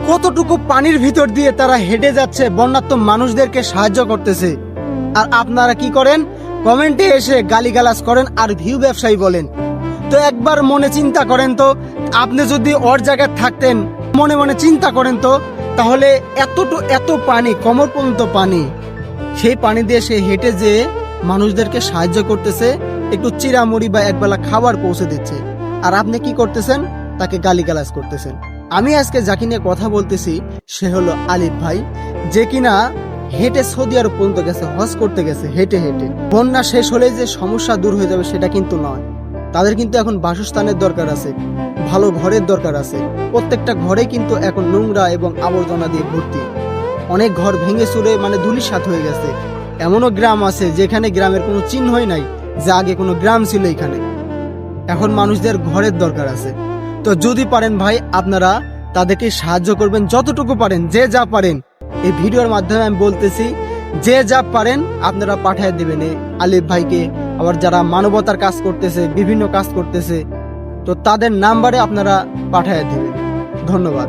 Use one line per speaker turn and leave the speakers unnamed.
কতটুকু পানির ভিতর দিয়ে তারা হেঁটে যাচ্ছে, বন্যার্ত মানুষদেরকে সাহায্য করতেছে। আর আপনারা কি করেন? কমেন্টে এসে গালিগালাজ করেন আর ভিউ ব্যবসায়ী বলেন। তো একবার মনে চিন্তা করেন তো, আপনি যদি ওর জায়গায় থাকতেন, মনে মনে চিন্তা করেন তো, তাহলে এত পানি, কোমর পর্যন্ত পানি, সেই পানি দিয়ে সে হেঁটে যেয়ে মানুষদেরকে সাহায্য করতেছে, একটু চিরামুড়ি বা একবেলা খাবার পৌঁছে দিচ্ছে। আর আপনি কি করতেছেন? তাকে গালিগালাজ করতেছেন। আমি আজকে যাকে নিয়ে কথা বলতেছি সে হলো আলিফ ভাই, যে কিনা হেঁটে সৌদি আরব পর্যন্ত গেছে, হজ করতে গেছে হেঁটে হেঁটে। বন্যা শেষ হলে যে সমস্যা দূর হয়ে যাবে সেটা কিন্তু নয়। তাদের কিন্তু এখন বাসস্থানের দরকার আছে, ভালো ঘরের দরকার আছে। প্রত্যেকটা ঘরে কিন্তু এখন নোংরা এবং আবর্জনা দিয়ে ভর্তি। অনেক ঘর ভেঙে চুরে ধূলিসাৎ হয়ে গেছে। এমনও গ্রাম আছে যেখানে গ্রামের কোনো চিহ্নই নাই যে আগে কোনো গ্রাম ছিল এখানে। এখন মানুষদের ঘরের দরকার আছে। তো যদি পারেন ভাই, আপনারা তাদেরকে সাহায্য করবেন যতটুকু পারেন, যে যা পারেন। এই ভিডিওর মাধ্যমে আমি বলতেছি, যে যা পারেন আপনারা পাঠিয়ে দেবেন এই আলিফ ভাইকে। আবার যারা মানবতার কাজ করতেছে, বিভিন্ন কাজ করতেছে, তো তাদের নাম্বারে আপনারা পাঠিয়ে দেবেন। ধন্যবাদ।